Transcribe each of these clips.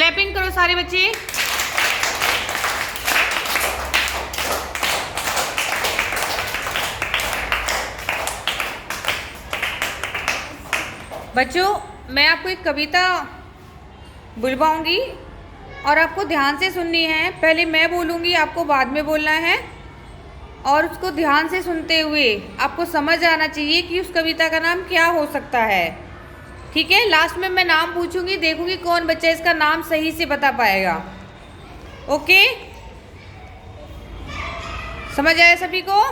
Clapping करो सारे बच्चे। बच्चों मैं आपको एक कविता बुलवाऊंगी और आपको ध्यान से सुननी है। पहले मैं बोलूंगी, आपको बाद में बोलना है और उसको ध्यान से सुनते हुए आपको समझ आना चाहिए कि उस कविता का नाम क्या हो सकता है। ठीक है, लास्ट में मैं नाम पूछूंगी, देखूंगी कौन बच्चा इसका नाम सही से बता पाएगा। ओके, समझ आया सभी को?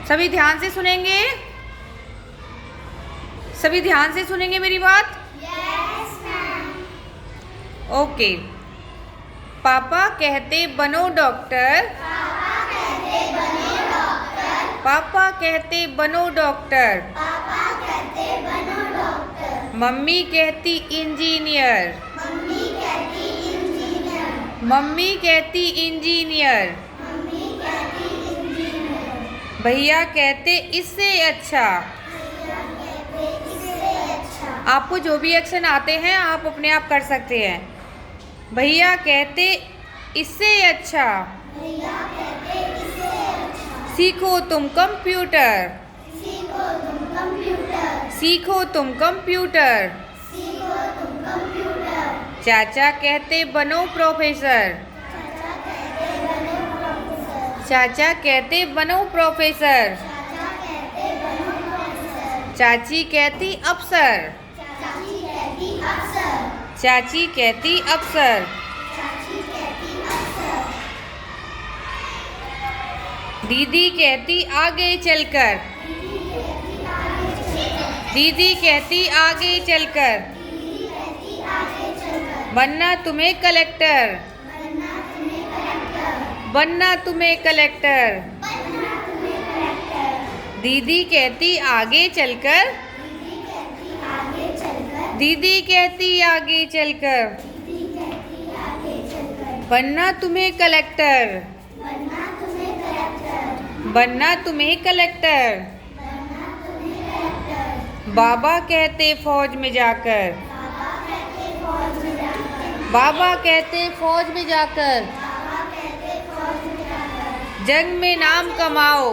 सभी ध्यान से सुनेंगे? सभी ध्यान से सुनेंगे मेरी बात? ओके। पापा कहते बनो डॉक्टर, पापा कहते बनो डॉक्टर, मम्मी कहती इंजीनियर, मम्मी कहती इंजीनियर, भैया कहते इससे अच्छा। आपको जो भी एक्शन आते हैं आप अपने आप कर सकते हैं। भैया कहते इससे अच्छा, सीखो तुम कंप्यूटर, सीखो तुम कंप्यूटर, चाचा कहते बनो प्रोफेसर, चाचा कहते बनो प्रोफेसर, चाची कहती अफसर, चाची कहती अफसर, दीदी कहती आगे चलकर, दीदी कहती आगे चलकर, बनना तुम्हें कलेक्टर, बनना तुम्हें कलेक्टर, दीदी कहती आगे चलकर, दीदी कहती आगे चलकर, बनना तुम्हें कलेक्टर, बनना तुम्हें कलेक्टर, बाबा कहते फौज में जाकर, बाबा कहते फौज में जाकर, जंग में नाम कमाओ,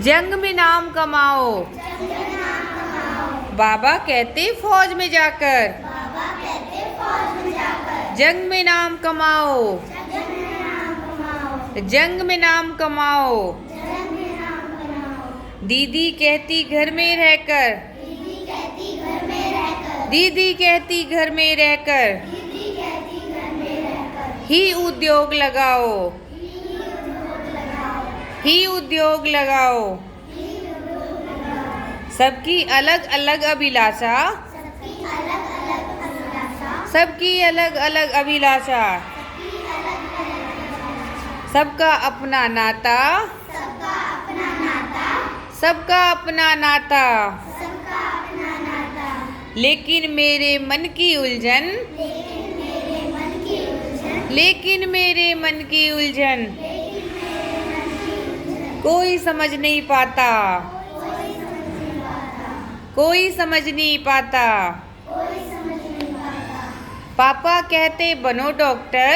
जंग में नाम कमाओ, बाबा कहते फौज में जाकर, जंग में नाम कमाओ, जंग में नाम कमाओ, दीदी कहती घर में रहकर, दीदी कहती घर में रहकर, ही उद्योग लगाओ, ही उद्योग लगाओ, सबकी अलग अलग अभिलाषा, सबकी अलग अलग अभिलाषा, सबका अपना नाता, सबका अपना नाता, लेकिन मेरे मन की उलझन, लेकिन मेरे मन की उलझन, कोई समझ नहीं पाता, कोई समझ नहीं पाता। पापा कहते बनो डॉक्टर,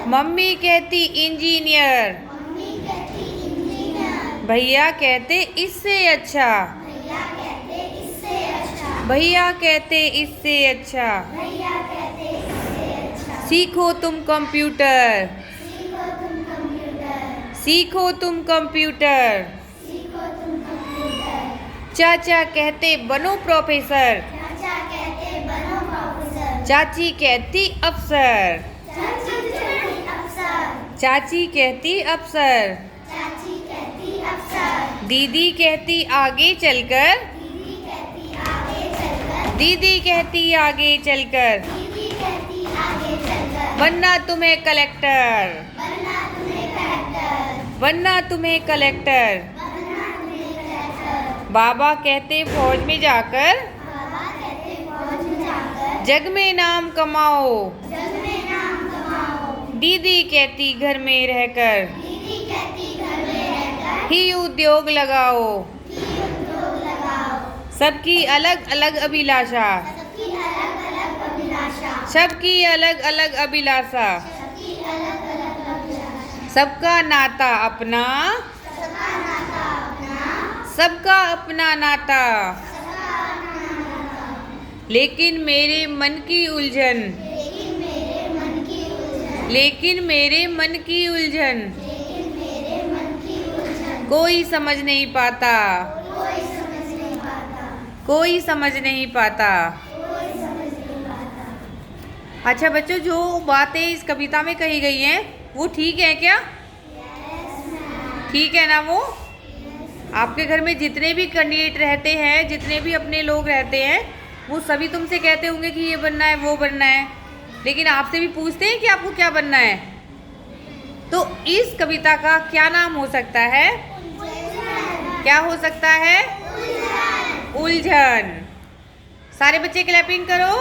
मम्मी कहती इंजीनियर, भैया कहते इससे अच्छा, भैया कहते इससे अच्छा, सीखो तुम कंप्यूटर, सीखो तुम कंप्यूटर, चाचा कहते बनो प्रोफेसर, चाची कहती अफसर, चाची कहती अफसर, दीदी कहती आगे चलकर, दीदी कहती आगे चलकर, बनना तुम्हें कलेक्टर, बनना तुम्हें कलेक्टर, बाबा कहते फौज में जाकर, जग में नाम कमाओ, दीदी कहती घर में रहकर, ही उद्योग लगाओ, सबकी अलग अलग अभिलाषा, सबकी अलग अलग अभिलाषा, सबका नाता अपना, सबका अपना नाता, लेकिन मेरे मन की उलझन, लेकिन मेरे मन की उलझन कोई समझ नहीं पाता, कोई समझ नहीं पाता। अच्छा बच्चों, जो बातें इस कविता में कही गई हैं वो ठीक है क्या? ठीक है ना? वो आपके घर में जितने भी कैंडिडेट रहते हैं, जितने भी अपने लोग रहते हैं, वो सभी तुमसे कहते होंगे कि ये बनना है, वो बनना है, लेकिन आपसे भी पूछते हैं कि आपको क्या बनना है। तो इस कविता का क्या नाम हो सकता है? क्या हो सकता है? उलझन। सारे बच्चे क्लैपिंग करो।